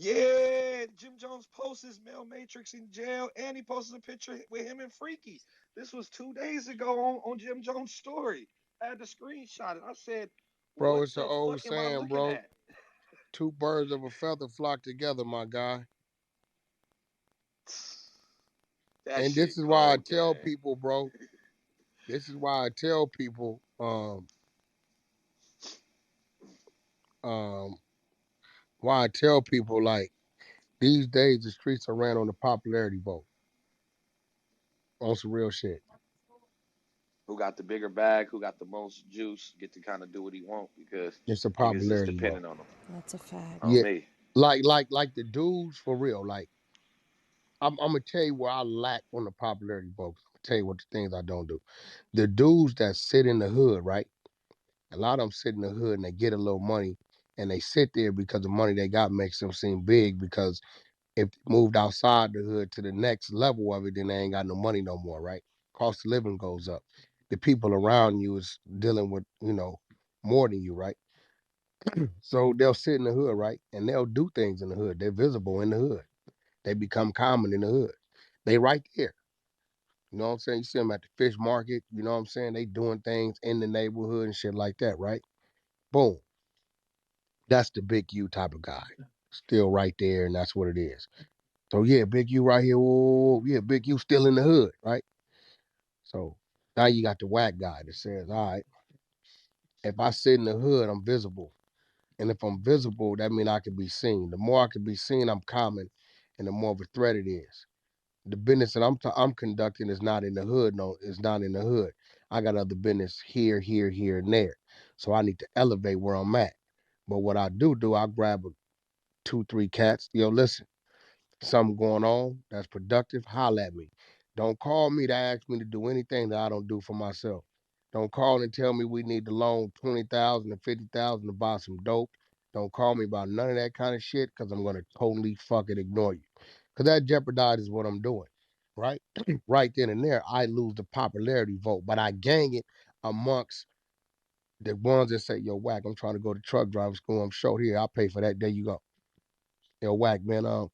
Yeah, Jim Jones posts his male matrix in jail, and he posted a picture with him and Freaky. This was 2 days ago on Jim Jones' story. I had to screenshot it. I said, Bro, "What it's an the old fuck am I saying, looking bro. at?" Two birds of a feather flock together, my guy. That And this shit is why I cold, tell gang. people, bro. This is why I tell people, um, why I tell people like these days the streets are ran on the popularity vote. On some real shit. Who got the bigger bag? Who got the most juice? Get to kind of do what he want because It's a niggas is popularity vote. depending on him. That's a fact. On Yeah. me. Like the dudes for real. Like I'm gonna tell you where I lack on the popularity vote. I'm gonna tell you what the things I don't do. The dudes that sit in the hood, right? A lot of them sit in the hood and they get a little money and they sit there because the money they got makes them seem big because if they moved outside the hood to the next level of it, then they ain't got no money no more, right? Cost of living goes up. The people around you is dealing with, more than you, right? So they'll sit in the hood, right? And they'll do things in the hood. They're visible in the hood. They become common in the hood. They right there. You know what I'm saying? You see them at the fish market. You know what I'm saying? They doing things in the neighborhood and shit like that, right? Boom. That's the big U type of guy. Still right there, and that's what it is. So yeah, big U right here. Whoa, yeah, big U still in the hood, right? So now you got the whack guy that says, all right, if I sit in the hood, I'm visible. And if I'm visible, that means I can be seen. The more I can be seen, I'm common, and the more of a threat it is. The business that I'm conducting is not in the hood. No, it's not in the hood. I got other business here, here, here, and there. So I need to elevate where I'm at. But what I do, I grab a two, three cats. Yo, listen, something going on that's productive, holla at me. Don't call me to ask me to do anything that I don't do for myself. Don't call and tell me we need to loan 20,000 or 50,000 to buy some dope. Don't call me about none of that kind of shit because I'm gonna totally fucking ignore you. Cause that jeopardizes what I'm doing. Right? Right then and there, I lose the popularity vote, but I gain it amongst the ones that say, yo, Wack, I'm trying to go to truck driver school. I'm short here. I'll pay for that. There you go. Yo, Wack, man, I'm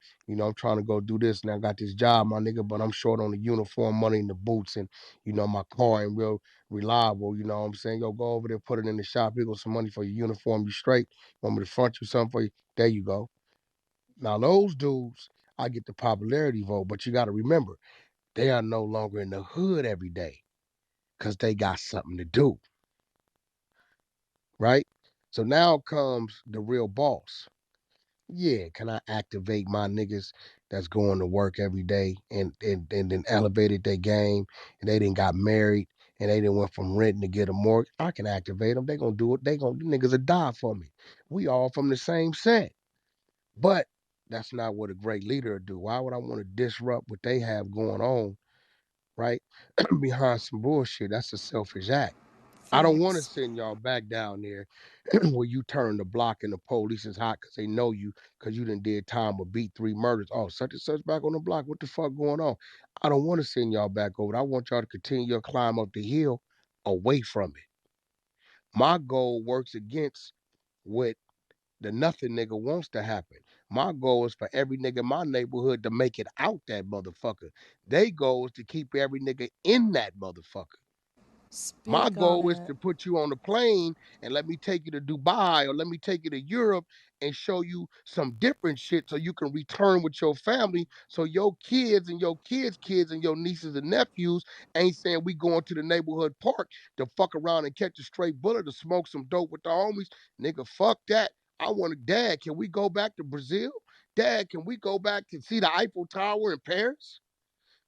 trying to go do this and I got this job, my nigga, but I'm short on the uniform money and the boots and, my car ain't real reliable, you know what I'm saying? Yo, go over there, put it in the shop, here go some money for your uniform, you straight. Want me to front you something for you? There you go. Now, those dudes, I get the popularity vote, but you got to remember, they are no longer in the hood every day because they got something to do, right? So now comes the real boss. Yeah, can I activate my niggas that's going to work every day and then elevated their game and they didn't got married and they didn't went from renting to get a mortgage? I can activate them. They gonna do it. The niggas will die for me. We all from the same set. But that's not what a great leader would do. Why would I want to disrupt what they have going on, right? Behind some bullshit. That's a selfish act. I don't want to Facts. send y'all back down there where you turn the block and the police is hot because they know you because you done did time or beat three murders. Oh, such and such back on the block. What the fuck going on? I don't want to send y'all back over. I want y'all to continue your climb up the hill away from it. My goal works against what the nothing nigga wants to happen. My goal is for every nigga in my neighborhood to make it out that motherfucker. They goal is to keep every nigga in that motherfucker. My Speak on goal is it. to put you on the plane and let me take you to Dubai or let me take you to Europe and show you some different shit so you can return with your family so your kids and your kids and your nieces and nephews ain't saying we going to the neighborhood park to fuck around and catch a straight bullet to smoke some dope with the homies. Nigga, fuck that. I want to, Dad, can we go back to Brazil? Dad, can we go back to see the Eiffel Tower in Paris?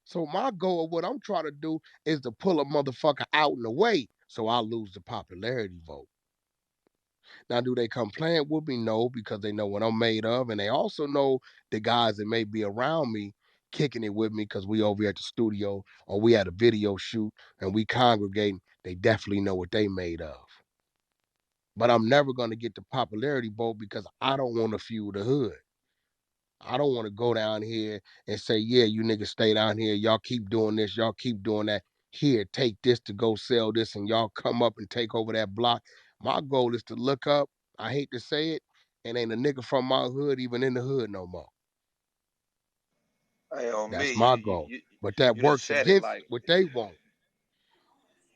So my goal of what I'm trying to do is to pull a motherfucker out in the way so I lose the popularity vote. Now, do they come playing with me? No, because they know what I'm made of, and they also know the guys that may be around me kicking it with me because we over at the studio or we at a video shoot and we congregating. They definitely know what they made of. But I'm never gonna get the popularity vote because I don't want to fuel the hood. I don't want to go down here and say, yeah, you niggas stay down here. Y'all keep doing this. Y'all keep doing that. Here, take this to go sell this, and y'all come up and take over that block. My goal is to look up. I hate to say it. and ain't a nigga from my hood even in the hood no more. Hey, on me, That's my goal. But that you just works said it against like what they want.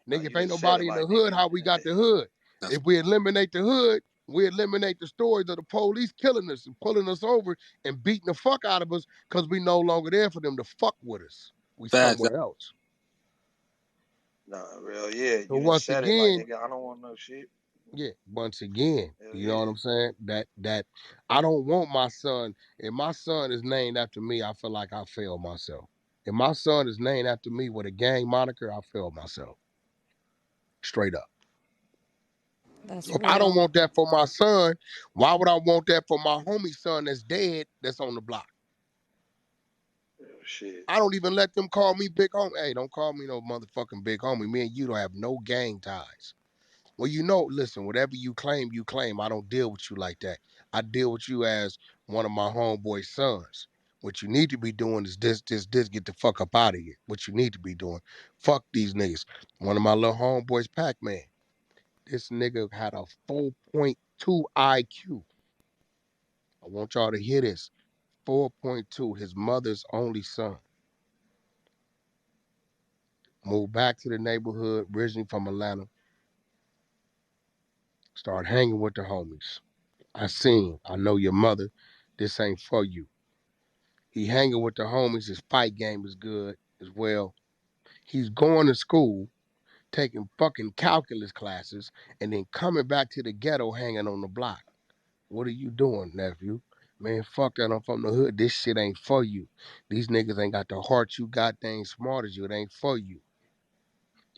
Nigga, if you ain't just said it nobody in the like hood, nigga. how we got the hood? That's If we eliminate the hood, we eliminate the stories of the police killing us and pulling us over and beating the fuck out of us because we no longer there for them to fuck with us. We facts. somewhere else. Nah, real, yeah. So You just once said it like again, nigga. I don't want no shit. yeah, once again, Hell you know what yeah. I'm saying? That I don't want my son. If my son is named after me, I feel like I failed myself. If my son is named after me with a gang moniker, I failed myself. Straight up. That's So if I don't real. want that for my son, why would I want that for my homie son that's dead that's on the block? Shit. I don't even let them call me big homie. Hey, don't call me no motherfucking big homie. Me and you don't have no gang ties. Well, you know, listen, whatever you claim, you claim. I don't deal with you like that. I deal with you as one of my homeboy's sons. What you need to be doing is this, get the fuck up out of here. What you need to be doing. Fuck these niggas. One of my little homeboys, Pac-Man. This nigga had a 4.2 IQ. I want y'all to hear this. 4.2, his mother's only son. Moved back to the neighborhood, originally from Atlanta. Started hanging with the homies. I know your mother. This ain't for you. He hanging with the homies. His fight game is good as well. He's going to school, taking fucking calculus classes, and then coming back to the ghetto hanging on the block. What are you doing, nephew? Man, fuck that. I'm from the hood. This shit ain't for you. These niggas ain't got the heart you got. They ain't smart as you. It ain't for you.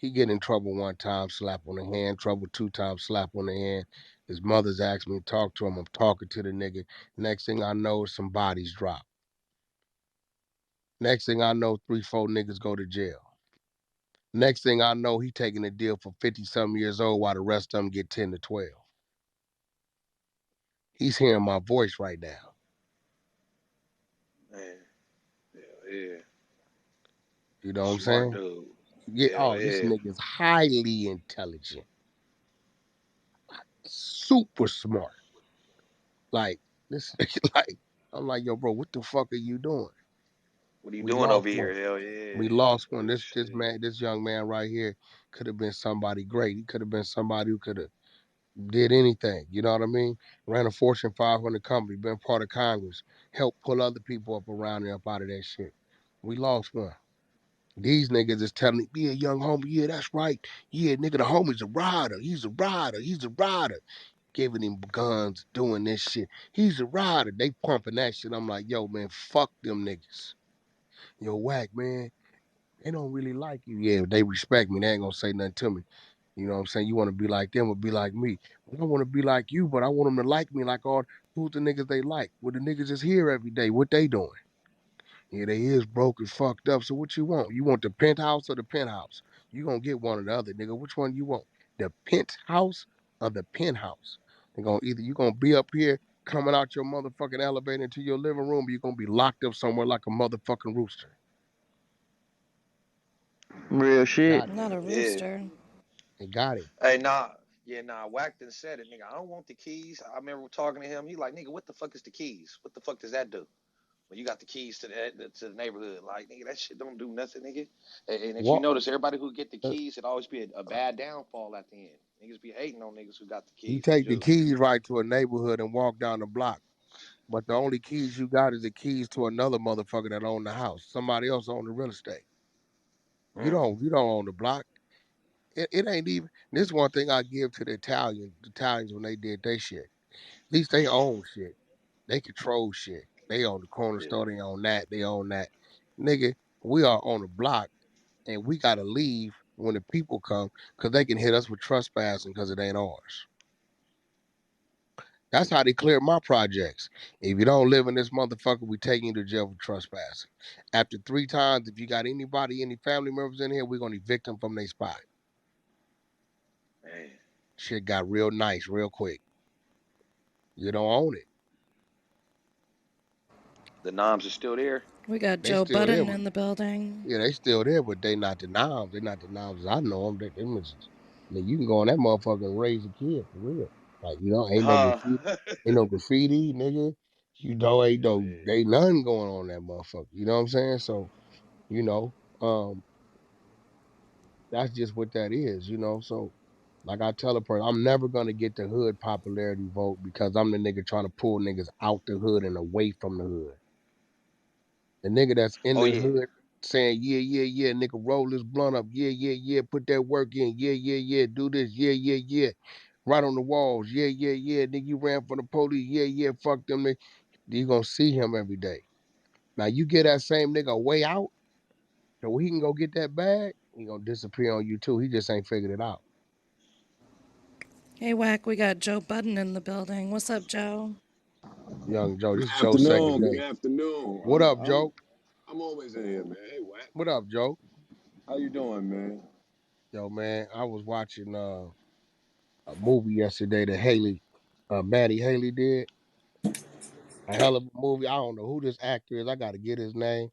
He get in trouble one time, slap on the hand. Trouble two times, slap on the hand. His mother's asked me to talk to him. I'm talking to the nigga. Next thing I know, some bodies drop. Next thing I know, 3, 4 niggas go to jail. Next thing I know, he taking a deal for 50-something years old while the rest of them get 10 to 12. He's hearing my voice right now. Man. Hell yeah. You know what I'm Smart saying? dude. Yeah, Hell oh, this yeah. nigga's highly intelligent. Super smart. Like, this like, I'm like, yo, bro, what the fuck are you doing? What are you We doing lost over one. here? Hell yeah. We lost one. Real This shit. man, this young man right here could have been somebody great. He could have been somebody who could have did anything. You know what I mean? Ran a Fortune 500 company, been part of Congress, helped pull other people up around and up out of that shit. We lost one. These niggas is telling me, yeah, young homie, yeah, that's right. Yeah, nigga, the homie's a rider. He's a rider. He's a rider. Giving him guns, doing this shit. He's a rider. They pumping that shit. I'm like, yo, man, fuck them niggas. Yo, Wack, man, they don't really like you. Yeah, they respect me. They ain't gonna say nothing to me. You know what I'm saying? You want to be like them or be like me. I don't want to be like you, but I want them to like me like all who's the niggas they like. Well, the niggas is here every day. What they doing? Yeah, they is broke and fucked up. So what you want? You want the penthouse or the penthouse? You gonna get one or the other, nigga. Which one you want? The penthouse or the penthouse? They gonna either you gonna be up here coming out your motherfucking elevator into your living room, or you gonna be locked up somewhere like a motherfucking rooster. Real shit. Got him. Not a Yeah. rooster. They got him. Hey, nah. Yeah, nah. Wackton said it, nigga. I don't want the keys. I remember talking to him. He like, nigga, what the fuck is the keys? What the fuck does that do? When you got the keys to the neighborhood, like nigga, that shit don't do nothing, nigga. And if you What? notice, everybody who get the keys, it always be a bad downfall at the end. Niggas be hating on niggas who got the You keys to take the juice. keys right to a neighborhood and walk down the block. But the only keys you got is the keys to another motherfucker that own the house. Somebody else own the real estate. Mm, You don't own the block. It ain't even this one thing I give to the Italians when they did their shit. At least they own shit. They control shit. They own the corner yeah, store, they own that, they own that. Nigga, we are on the block and we gotta leave when the people come because they can hit us with trespassing because it ain't ours. That's how they clear my projects. If you don't live in this motherfucker, we taking you to jail for trespassing. After 3 times, if you got anybody, any family members in here, we're gonna evict them from their spot. man. Shit got real nice real quick. You don't own it. The noms are still there. We got They Joe still there, Budden but in the building. yeah, they still there, but they not the noms. They not the noms as I know them. Them is, I mean, you can go on that motherfucker and raise a kid for real. Like, ain't no graffiti, nigga. Ain't nothing going on in that motherfucker. You know what I'm saying? So, you know, um, that's just what that is, So, like I tell a person, I'm never gonna get the hood popularity vote because I'm the nigga trying to pull niggas out the hood and away from the hood. The nigga that's in Oh the yeah. hood saying, yeah, yeah, yeah, nigga, roll this blunt up. Yeah, yeah, yeah, put that work in. Yeah, yeah, yeah, do this. Yeah, yeah, yeah. Right on the walls. Yeah, yeah, yeah. Nigga, you ran for the police. Yeah, yeah, fuck them. You gonna see him every day. Now you get that same nigga a way out, so he can go get that bag, he gonna disappear on you too. He just ain't figured it out. Hey, Wack, we got Joe Budden in the building. What's up, Joe? Young Joe, Good this is Joe's second afternoon. Good day. afternoon. What up, Joe? I'm always in here, man. Hey, Wack. What up, Joe? How you doing, man? Yo, man, I was watching a movie yesterday that Maddie Haley did. A hell of a movie. I don't know who this actor is. I gotta get his name.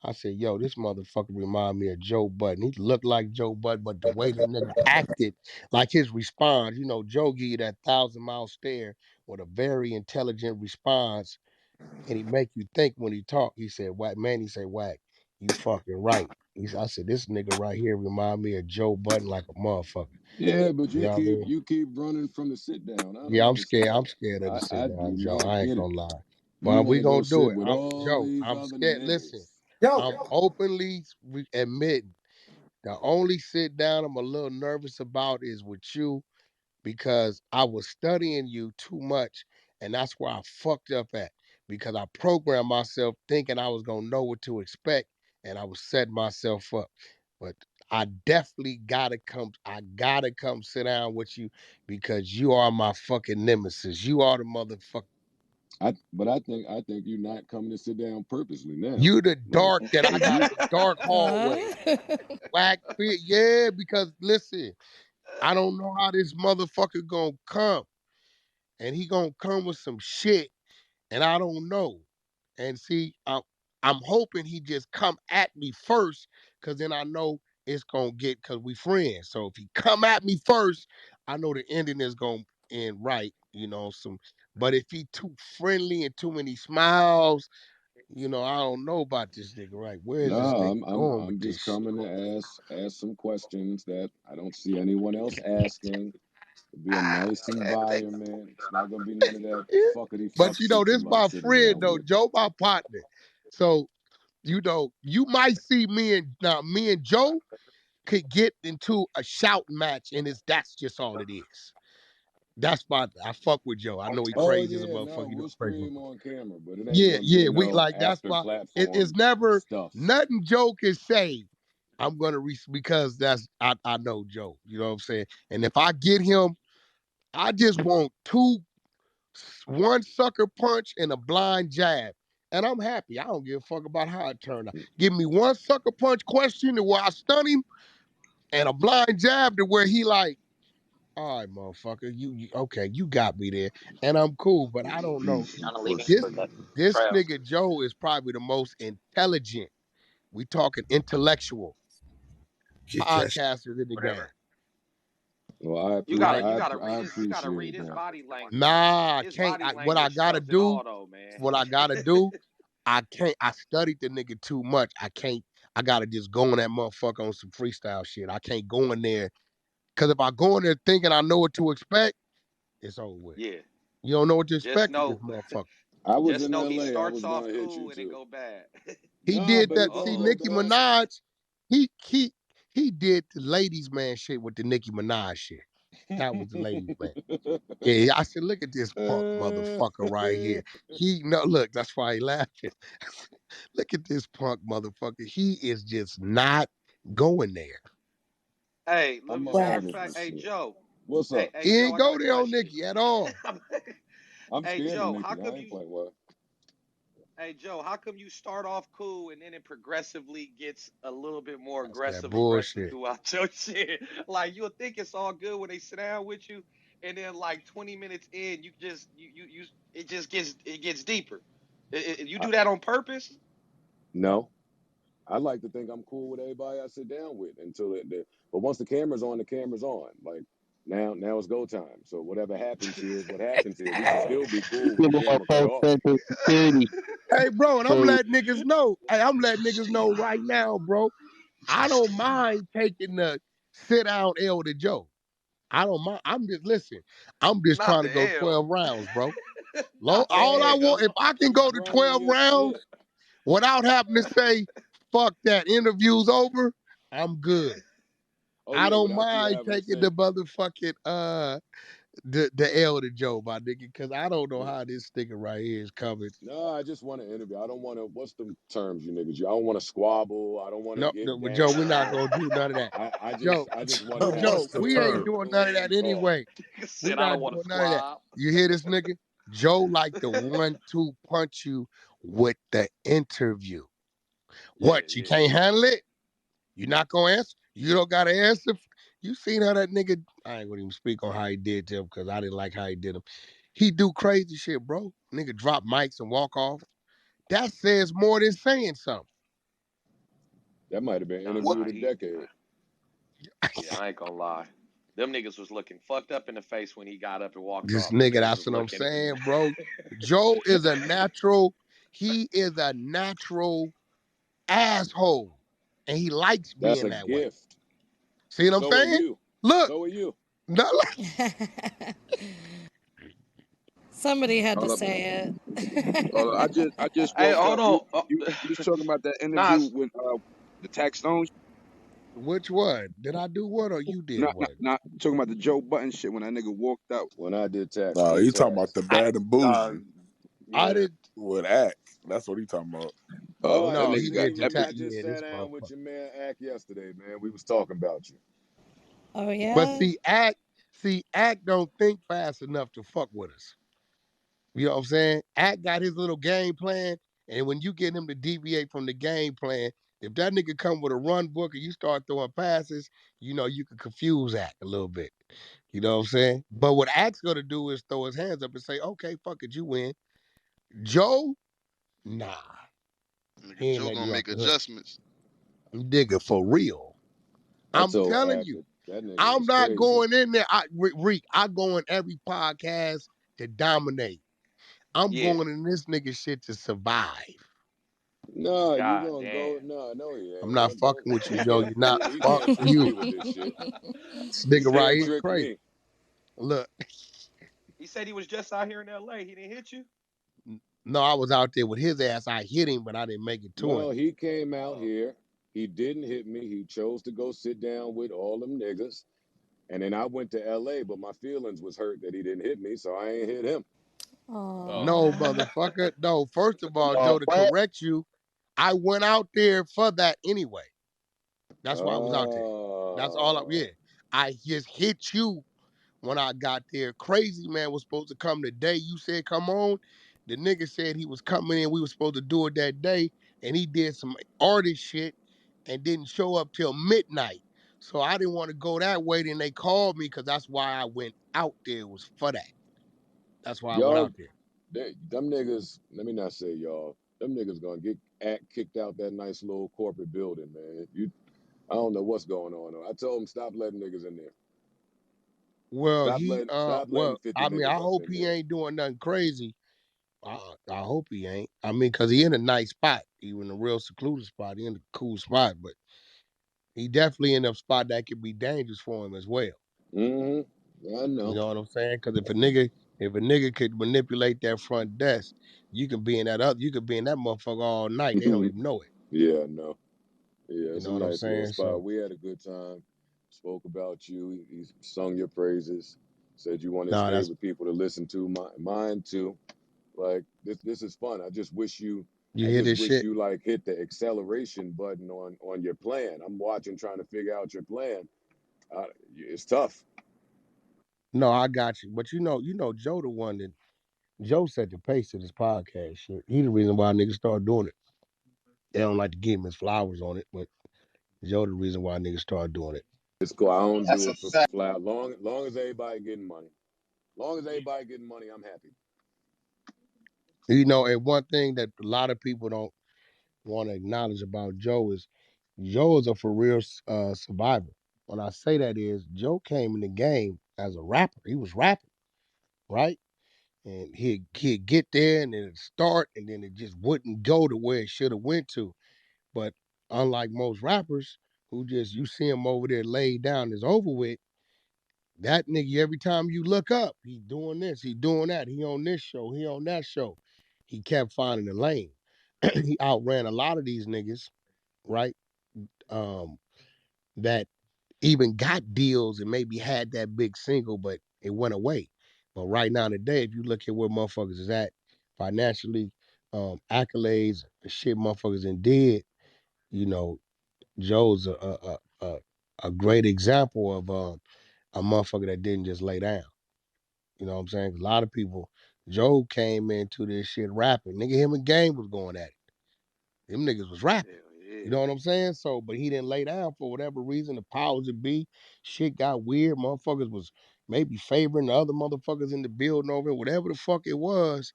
I said, yo, this motherfucker remind me of Joe Budden. He looked like Joe Budden, but the way the nigga acted, like his response, Joe give you that 1,000-mile stare with a very intelligent response, and he make you think when he talk. He said, Wack, man, he said, Wack, you fucking right. I said, this nigga right here remind me of Joe Budden like a motherfucker. Yeah, but You you know what I keep mean? you keep running from the sit down. I Yeah, don't I'm scared. understand I'm it. scared of the sit I down, do Joe. not I ain't get it. gonna lie. You But we want to go gonna do sit it. with all these I'm other scared. Listen, niggas. I'm openly admitting the only sit down I'm a little nervous about is with you because I was studying you too much, and that's where I fucked up at because I programmed myself thinking I was gonna know what to expect, and I was setting myself up. But I definitely gotta come. I gotta come sit down with you because you are my fucking nemesis. You are the motherfucker. I think you're not coming to sit down purposely now. You the Like dark that I got you the dark Huh? hallway. Whack fit. Yeah, because listen, I don't know how this motherfucker gonna come. And he gonna come with some shit, and I don't know. And see, I'm hoping he just come at me first, cause then I know it's gonna get cause we friends. So if he come at me first, I know the ending is gonna end right, but if he too friendly and too many smiles, I don't know about this nigga, right? Where is this Nah, nigga going with I'm this just shit? coming to ask some questions that I don't see anyone else asking. It'll be a nice environment. It's not gonna be none of that Yeah. fuckity But fuck shit you this like my sitting friend down though, with. Joe, my partner. So, you might see me and Joe could get into a shout match, and that's just all it is. I fuck with Joe. I know he Oh crazy as a yeah, no, motherfucker. we'll Crazy scream motherfucker. on camera, but it ain't Yeah, gonna be yeah. We no like that's after why it's platform never stuff. nothing Joe can say. I'm gonna because I know Joe. You know what I'm saying? And if I get him, I just want one sucker punch and a blind jab. And I'm happy. I don't give a fuck about how it turned out. Give me one sucker punch question to where I stun him and a blind jab to where he like, all right, motherfucker, you okay, you got me there. And I'm cool, but I don't know. Pussy. This nigga Joe is probably the most intelligent. We talking intellectual Get that shit. podcasters in the game. Well, You gotta Right? you gotta I read his you gotta read appreciate his that. body language. Nah, I His can't. body What I language gotta tells it do, all though, man. what I gotta do, I can't. I studied the nigga too much. I can't. I gotta just go in that motherfucker on some freestyle shit. I can't go in there because if I go in there thinking I know what to expect, it's over with. Yeah. You don't know what to Just expect with this know motherfucker. I was just in know he LA. I starts was off gonna hit cool you and it too. go bad. He Nah, did but that. it See, don't go Uh-oh. Nicki bad. Minaj, he did the ladies man shit with the Nicki Minaj shit. That was the ladies man. Yeah, I said, look at this punk motherfucker right here. He no look, that's why he laughing. Look at this punk motherfucker. He is just not going there. Hey, I'm as a matter Wack. of fact, hey 100%. Joe. What's Hey, up? hey He Joe, ain't I got go a there on question. Nicki at all. I'm Hey scared of Joe, how Nikki. I come ain't you playing well. Hey Joe, how come you start off cool and then it progressively gets a little bit more That's that aggressive bullshit. throughout your shit? Like you'll think it's all good when they sit down with you, and then like 20 minutes in, you just you it gets deeper. You I, do that on purpose? no, I like to think I'm cool with everybody I sit down with until but once the camera's on, the camera's on. Like Now it's go time. So whatever happens here is what happens here. We can still be cool when the camera cut off. Hey, bro, and I'm letting niggas know. Hey, I'm letting niggas know right now, bro. I don't mind taking the sit down L to Joe. I don't mind. I'm just listen. I'm just Not trying to the go L. 12 rounds, bro. Not the All I want, L. if I can go to Running 12 your rounds shit. without having to say, fuck that, interview's over, I'm good. Oh I yeah, don't without you mind having to taking the say, motherfucking the L to Joe, my nigga, because I don't know yeah. how this nigga right here is coming. No, I just want to interview. I don't want to. What's the terms you niggas? I don't want to squabble. I don't want to No, get no, Joe, we're not down. gonna do none of that. I just Joe, I just want to Joe, have a what's Joe, the we ain't term? clean, doing none of that clean talk. anyway. Nigga We said I don't not want to doing none of that. squab. You hear this nigga? Joe like the 1-2 punch you with the interview. Yeah, What? You yeah. can't handle it? You not gonna answer? You don't gotta answer. You seen how that nigga? I ain't gonna even speak on how he did him because I didn't like how he did him. He do crazy shit, bro. Nigga drop mics and walk off. That says more than saying something. That might have been What? interview of the decade. Yeah, I ain't gonna lie. Them niggas was looking fucked up in the face when he got up and walked This off. Them nigga, niggas that's was what I'm looking. saying, bro. Joe is a natural. He is a natural asshole, and he likes That's being a that way. gift. See what I'm So are saying? you. Look, So are you. not like Somebody had to Hold up, say hold up. it. I just Hey, woke hold up. on. You was talking about that interview Nas, with the Tax Stones. which one did I do? What or you did? What? Not talking about the Joe Button shit when that nigga walked out. When I did tax, No, did you talking about tax. the I bad and bougie I Yeah. did. with Act. That's what he talking about. Oh, That No, Act, he nigga you got did ain't the that. here. time. I just Yeah, sat this down with motherfucker. your man Act yesterday, man. We was talking about you. Oh, But yeah? Act don't think fast enough to fuck with us. You know what I'm saying? Act got his little game plan, and when you get him to deviate from the game plan, if that nigga come with a run book and you start throwing passes, you know you can confuse Act a little bit. You know what I'm saying? But what Act's gonna do is throw his hands up and say, "Okay, fuck it, you win." Joe, nah, Nigga, he ain't Joe letting gonna you off make the hook. adjustments. Nigga, for real. I I'm told telling Act you. that nigga I'm was not crazy. going in there. Reek, I go in every podcast to dominate. I'm yeah. going in this nigga shit to survive. No, you God gonna damn. go? No, no, he I'm ain't. not Don't. fucking with you, He Joe. can't. You're not. He Fuck can't trick you. me with this shit. This He nigga right can't here trick crazy. me. Look, He said he was just out here in L.A. He didn't hit you. no, I was out there with his ass. I hit him, but I didn't make it to him. No, he came out Oh, here. He didn't hit me. He chose to go sit down with all them niggas. And then I went to LA, but my feelings was hurt that he didn't hit me, so I ain't hit him. oh. No, Oh. motherfucker. No, first of all, Joe, to correct you, I went out there for that anyway. That's why I was out there. That's all I, yeah. Oh, I just hit you when I got there. Crazy Man was supposed to come the day you said come on. The nigga said he was coming in. We were supposed to do it that day, and he did some artist shit and didn't show up till midnight. So I didn't want to go that way. Then they called me because that's why I went out there. It was for that. That's why I went y'all, out there. them niggas. Let me not say y'all. Them niggas gonna get kicked out that nice little corporate building, man. I don't know what's going on. I told him stop letting niggas in there. Stop letting 50 I mean, I niggas up hope in he there. ain't doing nothing crazy. I hope he ain't. I mean, cause he in a nice spot, even a real secluded spot. He in a cool spot, but he definitely in a spot that could be dangerous for him as well. I You know. know what I'm saying? Because if a nigga could manipulate that front desk, you could be in that motherfucker all night. They don't even know it. Yeah, I know. Yeah, You it's know a what I'm nice little saying? spot. So We had a good time. Spoke about you. He sung your praises. Said you one of his nah, that's favorite people to listen to. Mine too. Like this is fun. you I hear just this wish shit? you like hit the acceleration button on your plan. I'm watching, trying to figure out your plan. It's tough. No, I got you. But Joe the one that Joe set the pace to this podcast shit. He the reason why niggas start doing it. They don't like to give him his flowers on it, but Joe the reason why niggas start doing it. It's cool. I don't do it for flat. Long as everybody getting money. Long as everybody getting money, I'm happy. And one thing that a lot of people don't want to acknowledge about Joe is a for real survivor. When I say that is Joe came in the game. as a rapper. He was rapping, right? And he'd get there and then it'd start and then it just wouldn't go to where it should have went to. But unlike most rappers who just you see him over there laid down, it's over with. That nigga, every time you look up, he doing this, he doing that, he on this show, he on that show. He kept finding the lane. He outran a lot of these niggas, right? Um, that even got deals and maybe had that big single, but it went away. But right now today, if you look at where motherfuckers is at financially, accolades, the shit motherfuckers and did, you know, Joe's a great example of a motherfucker that didn't just lay down. You know what I'm saying? A lot of people, Joe came into this shit rapping. Nigga, him and Game was going at it. Them niggas was rapping. Hell You yeah. know what I'm saying? So, but he didn't lay down for whatever reason. The powers that be, shit got weird. Motherfuckers was maybe favoring the other motherfuckers in the building over it. Whatever the fuck it was,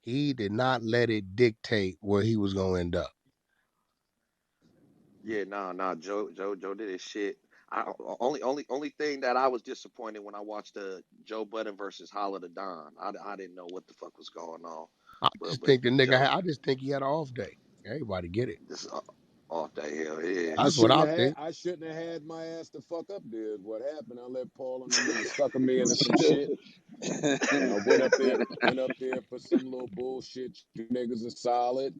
he did not let it dictate where he was gonna end up. Yeah, nah. Joe did his shit. Only thing that I was disappointed when I watched the Joe Budden versus Holla the Don. I didn't know what the fuck was going on, I but just but think the nigga. Joe I just think he had an off day. Everybody get it. just off that hell yeah. That's what I think. I shouldn't have had my ass to fuck up there. Is what happened. I let Paul and them niggas sucker me into some shit. And I went up there for some little bullshit. You niggas are solid.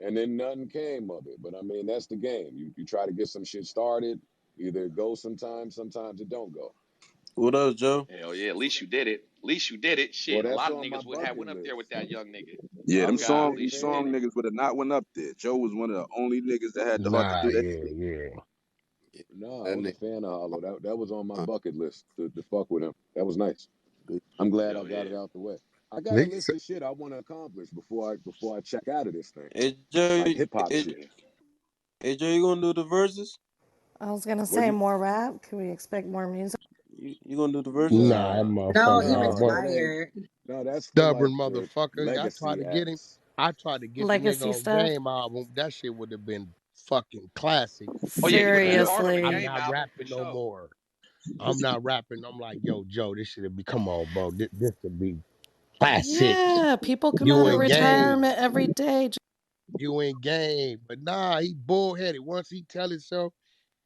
And then nothing came of it. But I mean, that's the game. You try to get some shit started. Either it goes sometimes it don't go. What up, Joe? Hell yeah, at least you did it. At least you did it. Well, Shit, a that's lot of on my niggas would have bucket went up there with list. that young nigga. Yeah, I'm them not a song big Golly, these you song did fan. it. niggas would have not went up there. Joe was one of the only niggas that had the heart to Nah, do that yeah, shit. yeah. No, I That was a nigga. fan of Hollow. That was on my bucket list to fuck with him. That was nice. Big. I'm glad I Hell got yeah. it out the way. I got a Niggas, list of shit I want to accomplish before I check out of this thing. Hey Joe, Like hip hop hey, shit. hey Joe, you gonna do the verses? I was gonna What say you? more rap. Can we expect more music? You gonna do the verses? nah, that Nah, No, motherfucker. he I no, want that ain't. retired. No, that's for stubborn like the motherfucker. I tried legacy to get him. acts. I tried to get the nigga Legacy on stuff? Game album. That shit would have been fucking classic. Oh yeah, He he would was have been like, hard on the I'm Seriously. game not album for rapping no sure. more. I'm not rapping. I'm like, yo, Joe, this should be. Come on, bro. This could be classic. Yeah, people come out You of in game. retirement every day. You in game. But nah, he bullheaded. Once he tell himself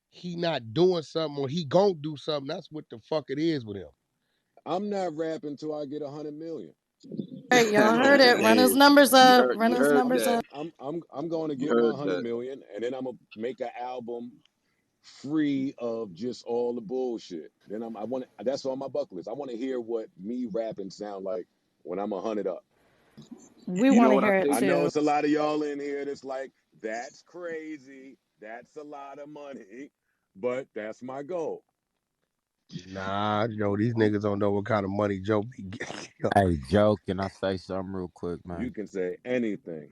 he not doing something or he gon' do something, that's what the fuck it is with him. I'm not rapping till I get 100 million. All right, y'all heard it. Run his Hey, numbers up. Run you his heard numbers that. up. I'm going to You get my heard 100 that. million, and then I'm gonna make an album free of just all the bullshit. Then I want that's on my bucket list. I want to hear what me rapping sound like when I'm 100 up. We You want know to what I hear it think? I know too. it's a lot of y'all in here that's like, that's crazy. That's a lot of money, but that's my goal. Nah, Joe, these niggas don't know what kind of money Joe be getting. Hey Joe, can I say something real quick, You man? can say anything.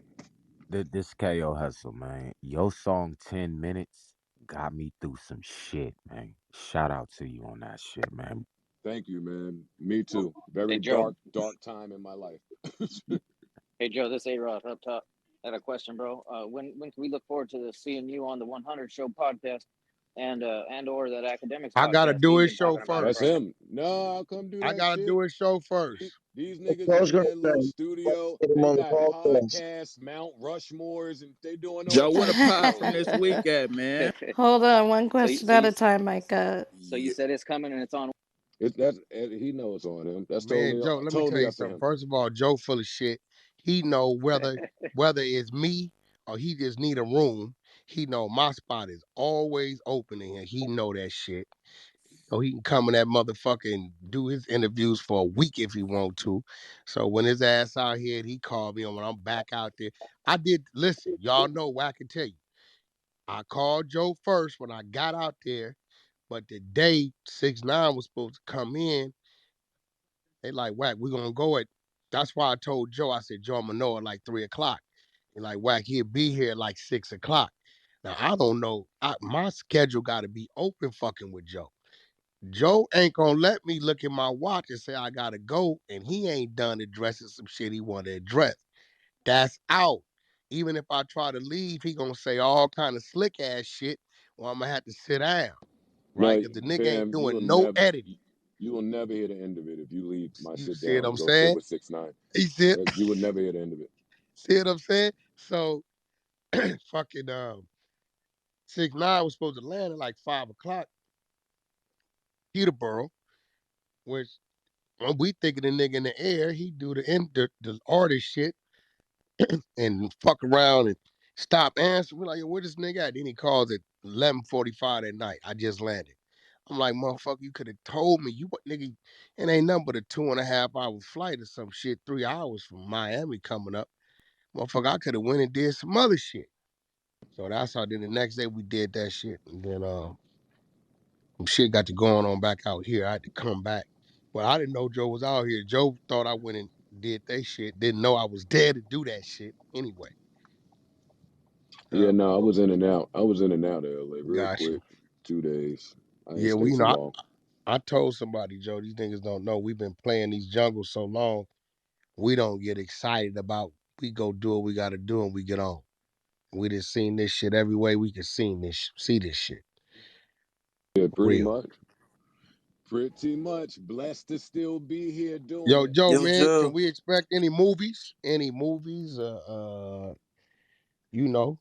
This KO hustle, man. Your song 10 minutes got me through some shit, man. Shout out to you on that shit, man. Thank you, man. Me Well, too. Very hey Joe. dark time in my life. Hey Joe, this A-Rod up top. I had a question, bro. When can we look forward to seeing you on the 100 Show podcast and or that academics I gotta podcast? do You've his been show talking about it That's first. forever. him. No, I'll come do I that gotta shit. do his show first. These I niggas was in gonna their little say, studio, put him they on the got podcast. podcasts, Mount Rushmores, and they doing all Joe, where the types of pod Oh from shit. this yeah. week at, man? Hold on, one so you question so at you a time, Micah. so you Yeah. said it's coming and it's on. It's that's he knows on him. That's Man, Joe, let me tell totally you up to something. him. First of all, Joe full of shit. He know whether it's me or he just need a room. He know my spot is always open in here. He know that shit. So he can come in that motherfucker and do his interviews for a week if he want to. So when his ass out here, he called me and when I'm back out there. I did listen, y'all know what I can tell you. I called Joe first when I got out there, but the day 6ix9ine was supposed to come in, they like, Wack, we're gonna go at. That's why I told Joe, I said, Joe, I'm gonna know at like 3 o'clock. And like, Wack, he'll be here at like 6 o'clock. Now I don't know. My schedule gotta be open fucking with Joe. Joe ain't gonna let me look at my watch and say I gotta go, and he ain't done addressing some shit he wanna address. That's out. Even if I try to leave, he gonna say all kind of slick ass shit, or I'm gonna have to sit down, right? No, Because the nigga ain't fam, doing no editing. You will never hear the end of it if you leave my You shit see what down I'm and go sit saying? with 6ix9ine. He said, You would never hear the end of it. see what I'm saying? So fucking 6ix9ine was supposed to land at like 5 o'clock, Peterborough, which when we thinking the nigga in the air, he do the artist shit and fuck around and stop answering. We're like, yo, where this nigga at? Then he calls at 11:45 at night. I just landed. I'm like, motherfucker, you could have told me. You what nigga? It ain't nothing but a 2.5 hour flight or some shit, 3 hours from Miami coming up. Motherfucker, I could have went and did some other shit. So that's how then the next day we did that shit. And then some shit got to going on back out here. I had to come back. But I didn't know Joe was out here. Joe thought I went and did that shit. Didn't know I was there to do that shit anyway. Yeah, no, I was in and out. I was in and out of LA real Got quick. you. 2 days. I didn't Yeah, well, stay you too know, long. I told somebody, Joe, these niggas don't know. We've been playing these jungles so long, we don't get excited about we go do what we gotta do and we get on. We just seen this shit every way we can see this shit. Yeah, For pretty real. much. Pretty much. Blessed to still be here doing Yo, it. Joe, Yo, man, can Joe. we expect any movies? Any movies? You know,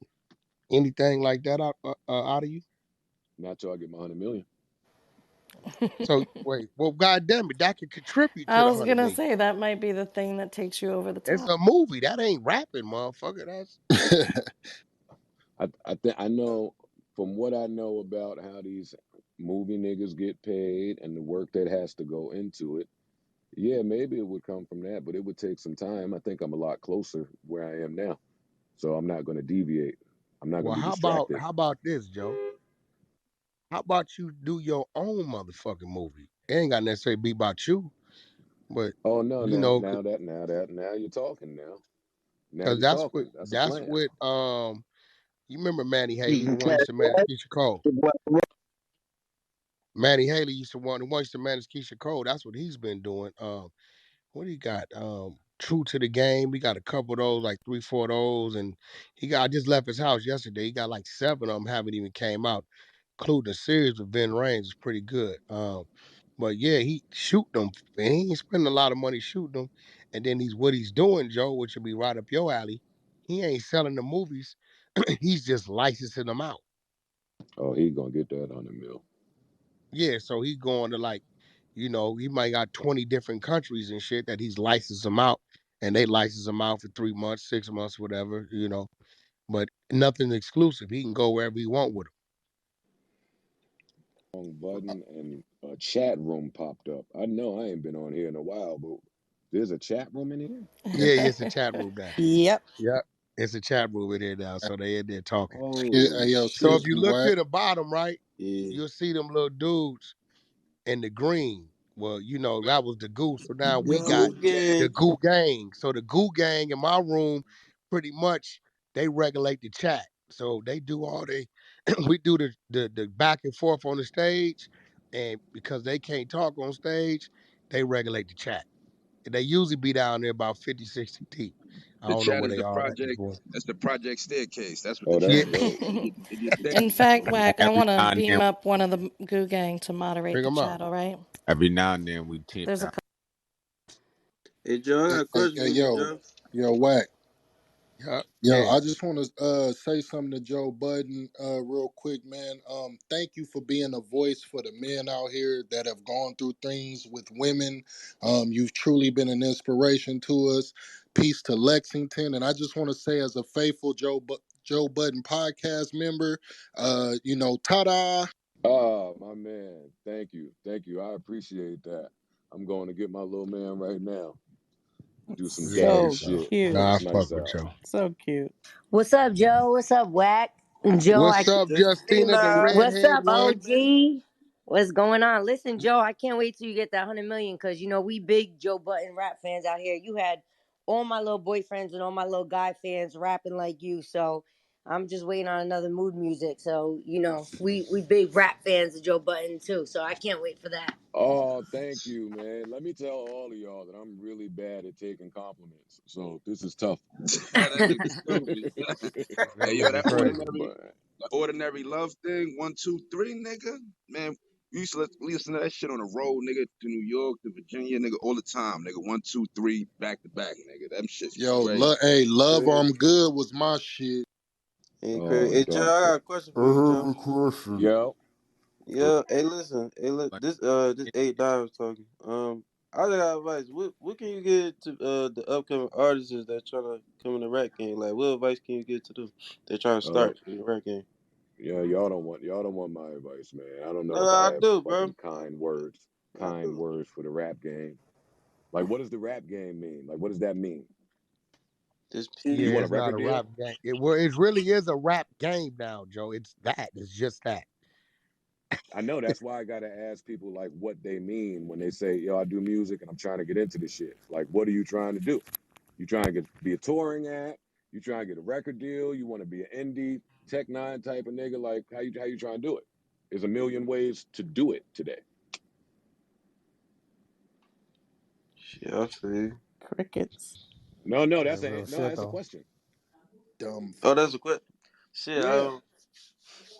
anything like that out of you? Not till I get my 100 million. So wait, well, goddamn it, that could contribute to I the was 100 gonna million. say that might be the thing that takes you over the It's top. a movie. That ain't rapping, motherfucker. That's I know from what I know about how these movie niggas get paid and the work that has to go into it. Yeah, maybe it would come from that, but it would take some time. I think I'm a lot closer where I am now. So I'm not going to deviate. I'm not going well. to be How about distracted. how about this, Joe? How about you do your own motherfucking movie? It ain't got to necessarily be about you, but Oh no, you know, now you're talking now. Now because you're talking. That's a that's plan. what you remember Manny Haley, the one used to manage Keisha Cole. Manny Haley used to want the one used to manage Keisha Cole. That's what he's been doing. What do you got? True to the Game. We got a couple of those, like 3, 4 of those, and I just left his house yesterday. He got like 7 of them haven't even came out, including a series with Ben Raines is pretty good. But yeah, he shoot them, and he ain't spending a lot of money shooting them. And then what he's doing, Joe, which will be right up your alley. He ain't selling the movies. He's just licensing them out. Oh, he gonna get that 100 mil. Yeah, so he's going to like, he might got 20 different countries and shit that he's licensed them out, and they license them out for 3 months, 6 months, whatever. But nothing exclusive. He can go wherever he want with them. Wrong button and a chat room popped up. I know I ain't been on here in a while, but there's a chat room in here. Yeah, it's a chat room now. Yep. Yeah, it's a chat room in here now, so they in there talking. Holy Hey, yo, So if excuse you me, shit! look Wack. to the bottom right, Yeah. you'll see them little dudes in the green. Well, that was the goose. So now we got Goo gang. the goo gang. So the goo gang in my room, pretty much, they regulate the chat. So they do all we do the back and forth on the stage, and because they can't talk on stage, they regulate the chat. And they usually be down there about 50, 60 deep. I The don't know chat where is they the are at this project. point. That's the project staircase. That's what the Oh, Yeah, that's chat is. dope. It get thick. In fact, Yeah, Wack, I every want to now and then, beam up one of the goo gang to moderate bring the them up. chat, all right? every now and then we team. There's a Hey, Joe, I got a question Hey, for you, Joe. yo, Wack. Yeah, Yo, yeah. I just want to say something to Joe Budden real quick, man. Thank you for being a voice for the men out here that have gone through things with women. You've truly been an inspiration to us. Peace to Lexington. And I just want to say, as a faithful Joe Budden podcast member, ta-da. Ah, my man. Thank you. Thank you. I appreciate that. I'm going to get my little man right now. Do some Yeah, daddy So so shit. cute. nah, I That's fuck nice with out. you. So cute. What's up, Joe? What's up, Wack? Joe, What's up, Justina, the Justina. what's redhead up, one? OG? What's going on? Listen, Joe, I can't wait till you get that 100 million because we big Joe Budden rap fans out here. You had all my little boyfriends and all my little guy fans rapping like you, so I'm just waiting on another mood music. So we big rap fans of Joe Budden too. So I can't wait for that. Oh, thank you, man. Let me tell all of y'all that I'm really bad at taking compliments. So this is tough. That nigga stupid. That Hey yo, nigga crazy. But that ordinary love thing. 1, 2, 3, nigga. Man, We used to listen to that shit on the road, nigga, to New York, to Virginia, nigga, all the time, nigga. 1, 2, 3, back to back, nigga. Them shit's Yo, crazy. hey, Love Crazy. I'm Good was my shit. Ain't crazy. Oh, Hey, Joe, dog. I got a question I for you, have Joe. a question. Yo. Yeah. Hey, listen. Hey, look. Like, This 8 Dimes talking. I just got advice. What can you give to the upcoming artists that trying to come in the rap game? Like, what advice can you give to them? They're trying to Uh, start in the rap game. yeah, y'all don't want my advice, man. I don't know No, if I I have do, bro. fucking I kind do. words for the rap game. Like, what does the rap game mean? Like, what does that mean? This You yeah, want a it's not record a deal? rap game. It really is a rap game now, Joe. It's that. It's just that. I know that's why I gotta ask people like what they mean when they say, "Yo, I do music and I'm trying to get into this shit." Like, what are you trying to do? You trying to be a touring act? You trying to get a record deal? You want to be an indie Tech Nine type of nigga? Like, how you trying to do it? There's a million ways to do it today. shit, I see. Crickets. No, Yeah, real shit that's a though. question. Dumb Oh, fuck. that's a question. Shit, Yeah,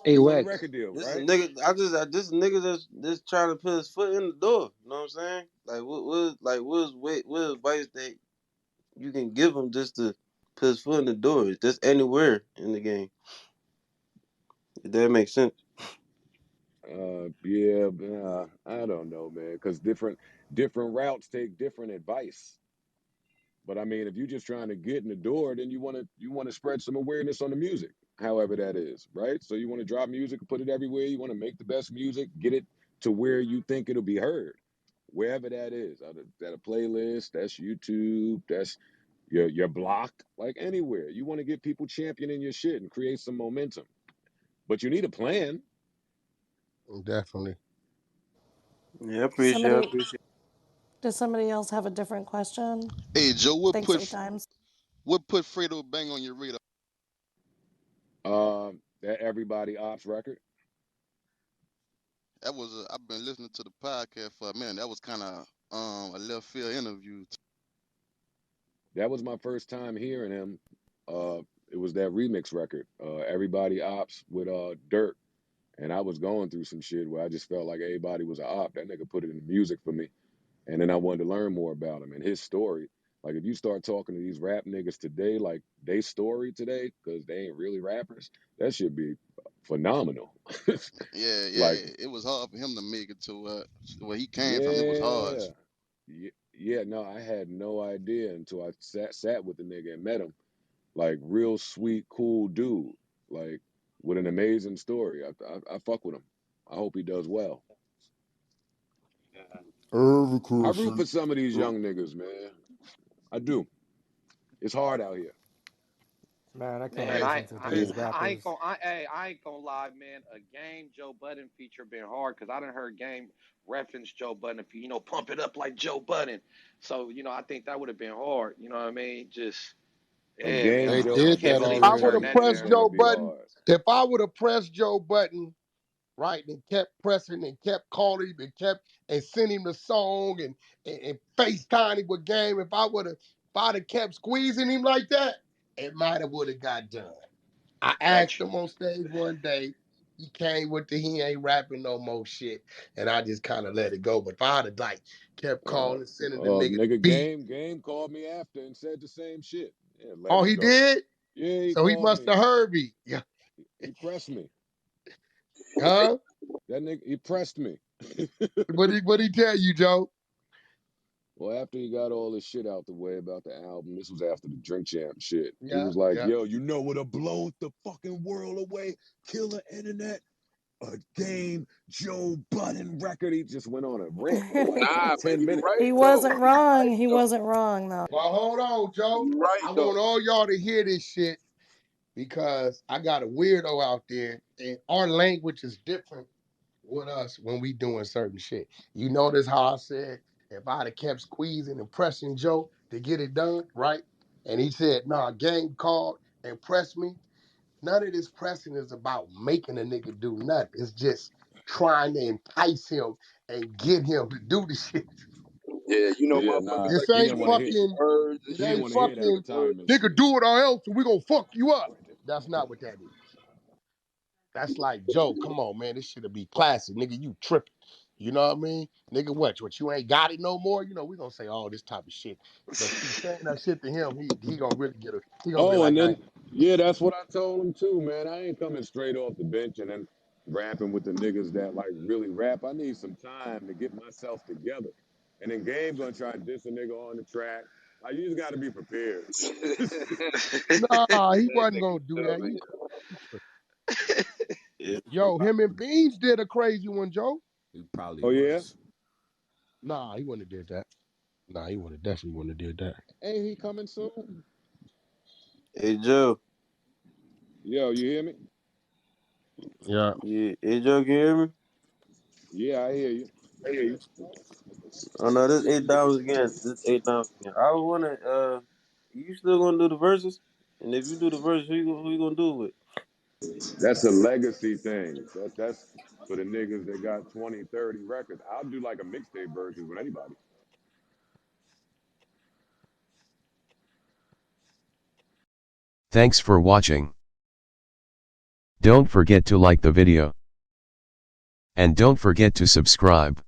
Hey, you want a Wack. record deal, this is a right? nigga. This nigga that's trying to put his foot in the door. You know what I'm saying? Like, what advice that you can give him just to put his foot in the door? Just anywhere in the game. If that makes sense. Yeah, I don't know, man, because different routes take different advice. But I mean, if you're just trying to get in the door, then you want to spread some awareness on the music, however that is, right? So you want to drop music and put it everywhere. You want to make the best music, get it to where you think it'll be heard, wherever that is. That a playlist, that's YouTube, that's your block, like anywhere. You want to get people championing your shit and create some momentum. But you need a plan. Definitely. Yeah, I appreciate. I Somebody, appreciate. does somebody else have a different question? Hey Joe, Thanks 8 times. what put Fredo Bang on your radar? That Everybody Ops record. That was I've been listening to the podcast for a minute. That was kind of a left field interview. That was my first time hearing him. It was that remix record, Everybody Ops with Dirt. And I was going through some shit where I just felt like everybody was a op. That nigga put it in the music for me. And then I wanted to learn more about him and his story. Like if you start talking to these rap niggas today, like they story today, because they ain't really rappers, that should be phenomenal. Yeah, Like, yeah, it was hard for him to make it to where he came from. It was hard. yeah. Yeah, no, I had no idea until I sat with the nigga and met him. Like real sweet, cool dude. Like with an amazing story. I fuck with him. I hope he does well. I have a I root question. for some of these young niggas, man. I do. It's hard out here. Man, I can't Man, Hey, listen to today's rappers. I ain't gonna lie, man. A Game Joe Budden feature been hard because I done heard Game reference Joe Budden, pump it up like Joe Budden. So, I think that would have been hard. You know what I mean? Just, A yeah, man. game They Joe I did a can't that believe game he I already. would turned have Joe that in is pressed there. gonna Joe be Button. hard. If I would have pressed Joe Button, right, and kept pressing and kept calling him and kept and sent him the song and FaceTime him with Game, if I'd have kept squeezing him like that, it might have would have got done. I That asked him on stage one day. He came with the he ain't rapping no more shit, and I just kind of let it go. But if I'd have like kept calling, sending the nigga the Nigga, beat, game called me after and said the same shit. Yeah, let oh it he go. did, Yeah, he so he called must me. have heard me. Yeah, He pressed me. huh? That nigga, he pressed me. What he tell you, Joe? Well, after he got all this shit out the way about the album, this was after the Drink Champ shit. He Yeah, was like, yeah. yo, you know what'll blow the fucking world away? Kill the internet. A Game Joe Budden record. He just went on a rant for like Nah, but 10 you minutes. right He though. wasn't You wrong. right He though. wasn't wrong, though. Well, hold on, Joe. You right I though. want all y'all to hear this shit because I got a weirdo out there, and our language is different with us when we doing certain shit. You notice how I said if I'd have kept squeezing and pressing Joe to get it done, right? And he said, nah, Game called and pressed me. None of this pressing is about making a nigga do nothing. It's just trying to entice him and get him to do the shit. Yeah, Yeah, nah, motherfuckers like This he to ain't didn't want to talk hear. big fucking, words and it He didn't shit. ain't want to hear the fucking, Words. advertisement nigga shit. do it or else we gonna fuck you up. That's not what that is. That's like, Joe, come on, man, this shit'll be classic. Nigga, you tripping. You know what I mean? Nigga, what you ain't got it no more? You know, we gonna say all this type of shit. But see, saying that shit to him, he gonna really he gonna be Oh, like, and I then ain't. yeah, that's what I told him too, man. I ain't coming straight off the bench and then rapping with the niggas that like really rap. I need some time to get myself together. And then Gabe gonna try and diss a nigga on the track. Like you just gotta be prepared. Nah, he That wasn't nigga gonna do that. stubborn. You tripping. Yeah. Yo, him and Beans did a crazy one, Joe. He probably Oh yeah? was. Nah, he wouldn't have did that. Nah, he would have definitely wouldn't have did that. Ain't he coming soon? Hey Joe. Yo, you hear me? Yeah. Yeah. Hey Joe, can you hear me? Yeah, I hear you. Oh no, this $8 again. This $8 again. I was wondering, you still gonna do the verses? And if you do the verses, who you gonna do it with? That's a legacy thing. That's for the niggas that got 20, 30 records. I'll do like a mixtape version with anybody. Thanks for watching. Don't forget to like the video. And don't forget to subscribe.